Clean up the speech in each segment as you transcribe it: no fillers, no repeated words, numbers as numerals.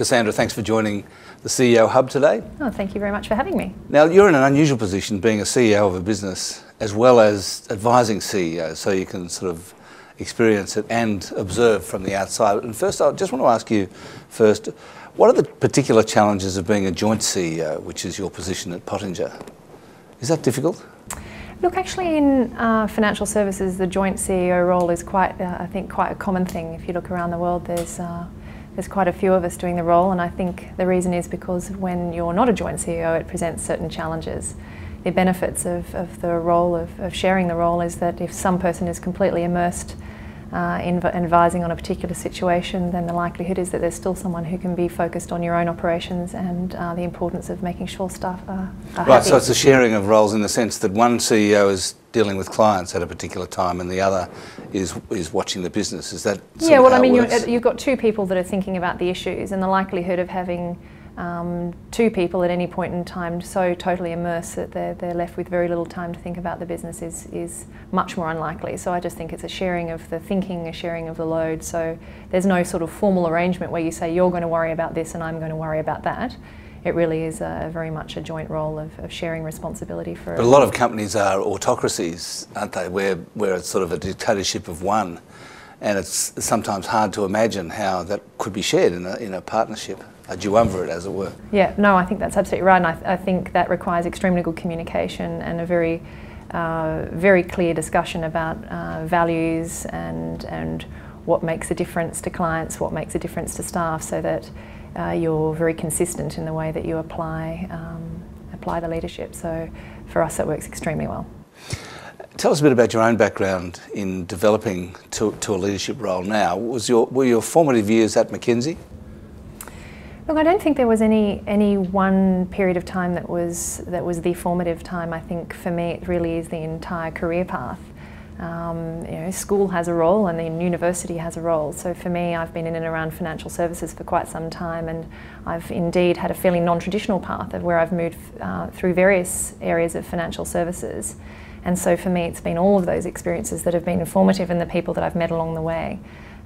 Cassandra, thanks for joining the CEO Hub today. Oh, thank you very much for having me. Now, you're in an unusual position being a CEO of a business as well as advising CEOs, so you can sort of experience it and observe from the outside. And first, I just want to ask you first, what are the particular challenges of being a joint CEO, which is your position at Pottinger? Is that difficult? Look, actually in financial services, the joint CEO role is quite, I think, quite a common thing. If you look around the world, there's quite a few of us doing the role, and I think the reason is because when you're not a joint CEO, it presents certain challenges. The benefits of the role of sharing the role is that if some person is completely immersed in advising on a particular situation, then the likelihood is that there's still someone who can be focused on your own operations and the importance of making sure staff are happy. Right, so it's a sharing of roles in the sense that one CEO is dealing with clients at a particular time and the other is watching the business. Is that yeah, well, I mean, you've got two people that are thinking about the issues, and the likelihood of having two people at any point in time so totally immersed that they're left with very little time to think about the business is much more unlikely. So I just think it's a sharing of the thinking, a sharing of the load. So there's no sort of formal arrangement where you say you're going to worry about this and I'm going to worry about that. It really is very much a joint role of sharing responsibility for. But a lot of companies are autocracies, aren't they, where it's sort of a dictatorship of one, and it's sometimes hard to imagine how that could be shared in a partnership. A duumvirate, as it were. Yeah, no, I think that's absolutely right, and I think that requires extremely good communication and a very clear discussion about values and what makes a difference to clients, what makes a difference to staff, so that you're very consistent in the way that you apply the leadership. So for us, that works extremely well. Tell us a bit about your own background in developing to a leadership role now. Were your formative years at McKinsey? Look, I don't think there was any one period of time that was the formative time. I think for me it really is the entire career path. School has a role and then university has a role. So for me, I've been in and around financial services for quite some time, and I've indeed had a fairly non-traditional path of where I've moved through various areas of financial services. And so for me, it's been all of those experiences that have been informative and the people that I've met along the way.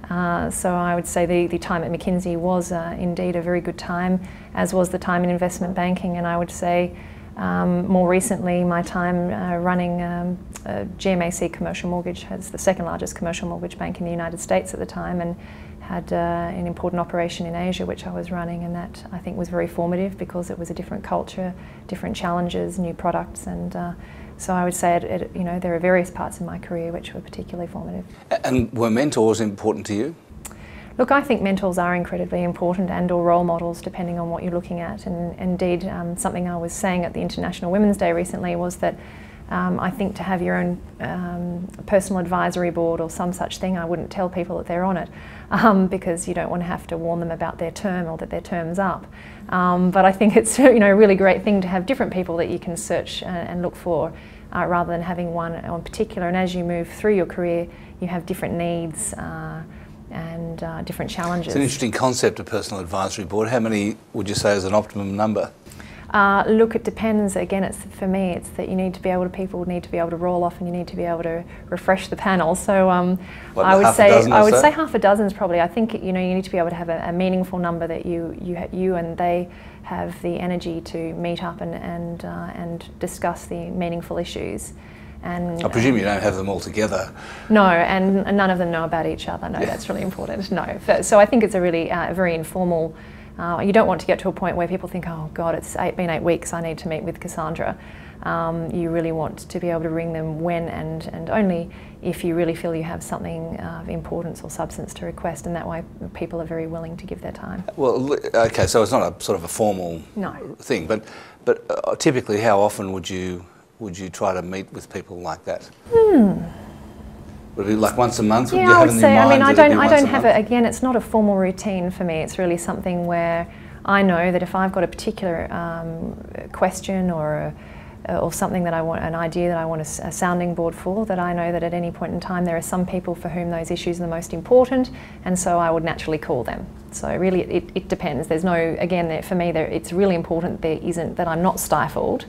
So I would say the time at McKinsey was indeed a very good time, as was the time in investment banking, and I would say more recently my time running GMAC Commercial Mortgage, as the second largest commercial mortgage bank in the United States at the time, and had an important operation in Asia which I was running, and that I think was very formative because it was a different culture, different challenges, new products, and so I would say there are various parts in my career which were particularly formative. And were mentors important to you? Look, I think mentors are incredibly important, and/or role models, depending on what you're looking at. And indeed, something I was saying at the International Women's Day recently was that I think to have your own personal advisory board or some such thing, I wouldn't tell people that they're on it because you don't want to have to warn them about their term or that their term's up. But I think it's a really great thing to have different people that you can search and look for rather than having one in particular. And as you move through your career, you have different needs and different challenges. It's an interesting concept, a personal advisory board. How many would you say is an optimum number? Look, it depends. Again, for me, it's that people need to be able to roll off, and you need to be able to refresh the panel. So I would say half a dozen is probably. I think you need to be able to have a meaningful number that you and they have the energy to meet up and discuss the meaningful issues. And I presume you don't have them all together. No, and none of them know about each other. No, that's really important. No, so I think it's a really very informal. You don't want to get to a point where people think, oh God, it's been 8 weeks, I need to meet with Cassandra. You really want to be able to ring them when and only if you really feel you have something of importance or substance to request, and that way people are very willing to give their time. Well, okay, so it's not a sort of a formal thing, but typically how often would you try to meet with people like that? Would it be like once a month? Yeah, I would say. I mean, I don't have it. Again, it's not a formal routine for me. It's really something where I know that if I've got a particular question or something that I want, an idea that I want a sounding board for, that I know that at any point in time there are some people for whom those issues are the most important, and so I would naturally call them. So really, it depends. There's no, again, for me, it's really important that I'm not stifled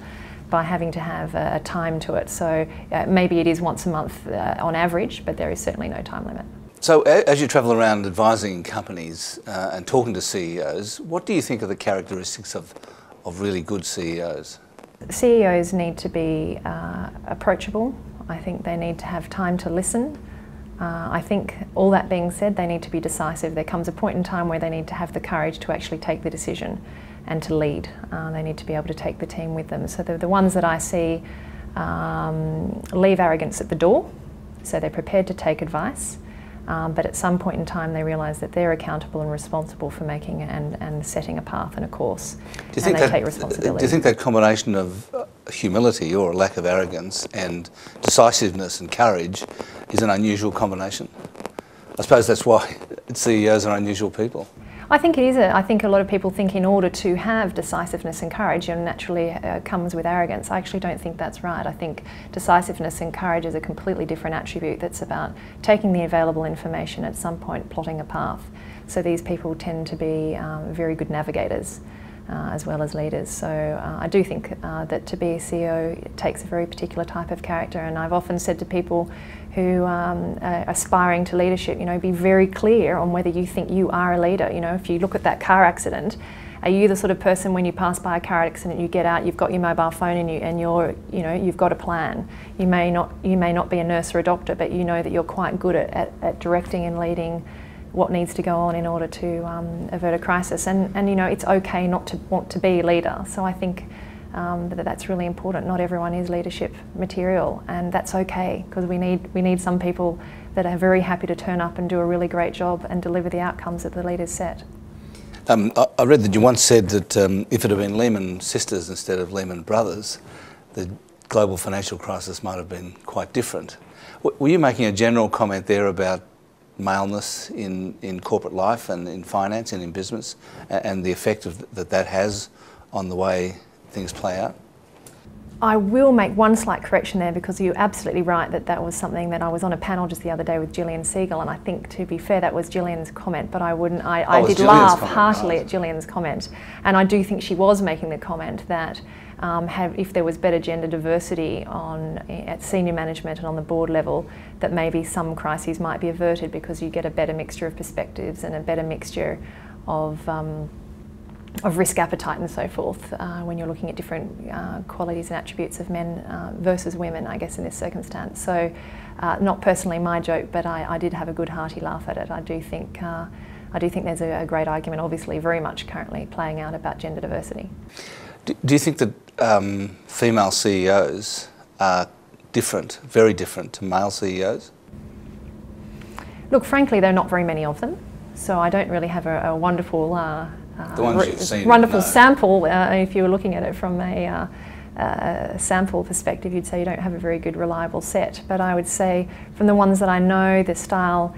by having to have a time to it. So maybe it is once a month on average, but there is certainly no time limit. So as you travel around advising companies and talking to CEOs, what do you think are the characteristics of really good CEOs? CEOs need to be approachable. I think they need to have time to listen. I think all that being said, they need to be decisive. There comes a point in time where they need to have the courage to actually take the decision and to lead. They need to be able to take the team with them. So the ones that I see leave arrogance at the door, so they're prepared to take advice. But at some point in time they realise that they're accountable and responsible for making and setting a path and a course, and they take responsibility. Do you think that combination of humility or a lack of arrogance and decisiveness and courage is an unusual combination? I suppose that's why CEOs are unusual people. I think it is. I think a lot of people think in order to have decisiveness and courage, it naturally comes with arrogance. I actually don't think that's right. I think decisiveness and courage is a completely different attribute that's about taking the available information, at some point plotting a path. So these people tend to be very good navigators as well as leaders. So I do think that to be a CEO it takes a very particular type of character, and I've often said to people who are aspiring to leadership, be very clear on whether you think you are a leader. If you look at that car accident, are you the sort of person when you pass by a car accident, you get out, you've got your mobile phone and you've got a plan. You may not be a nurse or a doctor, but you know that you're quite good at directing and leading what needs to go on in order to avert a crisis. And it's okay not to want to be a leader. So I think that's really important. Not everyone is leadership material, and that's okay, because we need some people that are very happy to turn up and do a really great job and deliver the outcomes that the leaders set. I read that you once said that if it had been Lehman Sisters instead of Lehman Brothers, the global financial crisis might have been quite different. Were you making a general comment there about maleness in corporate life and in finance and in business, and the effect that has on the way things play out? I will make one slight correction there, because you're absolutely right that was something that I was on a panel just the other day with Gillian Siegel, and I think, to be fair, that was Gillian's comment, but I did laugh heartily at Gillian's comment, and I do think she was making the comment that if there was better gender diversity at senior management and on the board level, that maybe some crises might be averted, because you get a better mixture of perspectives and a better mixture of risk appetite and so forth when you're looking at different qualities and attributes of men versus women, I guess, in this circumstance. So not personally my joke, but I did have a good hearty laugh at it. I do think there's a great argument, obviously very much currently playing out, about gender diversity. Do you think that female CEOs are different, very different to male CEOs? Look, frankly, there are not very many of them, so I don't really have a wonderful wonderful sample. If you were looking at it from a sample perspective, you'd say you don't have a very good reliable set. But I would say from the ones that I know, the style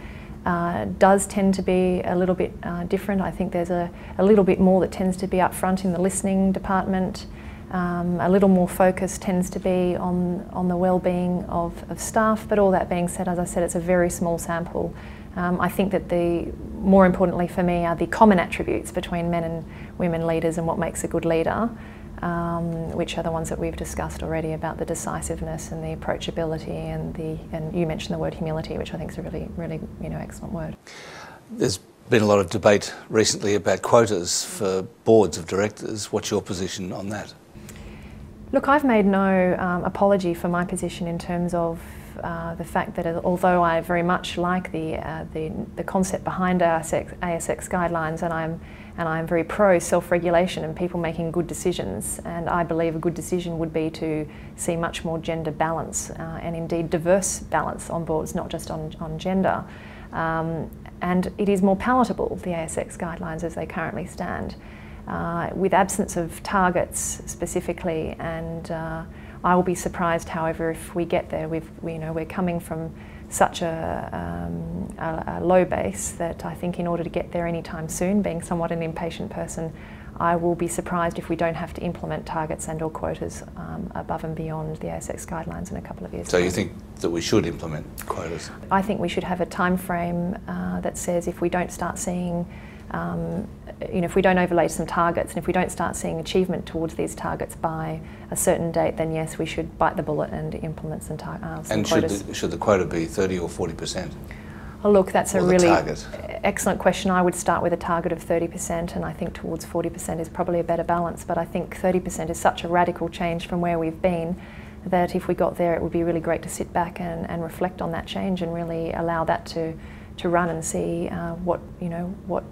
does tend to be a little bit different. I think there's a little bit more that tends to be up front in the listening department. A little more focus tends to be on the well-being of staff. But all that being said, as I said, it's a very small sample. I think that more importantly for me are the common attributes between men and women leaders and what makes a good leader, which are the ones that we've discussed already, about the decisiveness and the approachability and you mentioned the word humility, which I think is a really, really excellent word. There's been a lot of debate recently about quotas for boards of directors. What's your position on that? Look, I've made no apology for my position in terms of the fact that although I very much like the concept behind ASX guidelines, and I'm very pro self-regulation and people making good decisions, and I believe a good decision would be to see much more gender balance and indeed diverse balance on boards, not just on gender. And it is more palatable, the ASX guidelines as they currently stand, with absence of targets specifically, and I will be surprised, however, if we get there. We're coming from such a low base that I think in order to get there anytime soon, being somewhat an impatient person, I will be surprised if we don't have to implement targets and or quotas above and beyond the ASX guidelines in a couple of years. So you think that we should implement quotas? I think we should have a time frame that says if we don't start seeing if we don't overlay some targets and if we don't start seeing achievement towards these targets by a certain date, then yes, we should bite the bullet and implement some quotas. And should the quota be 30 or 40%? Oh, look, that's a really target? Excellent question. I would start with a target of 30%, and I think towards 40% is probably a better balance, but I think 30% is such a radical change from where we've been that if we got there, it would be really great to sit back and reflect on that change and really allow that to run and see what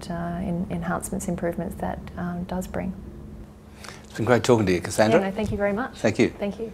enhancements, improvements that does bring. It's been great talking to you, Cassandra. Yeah, no, thank you very much. Thank you. Thank you.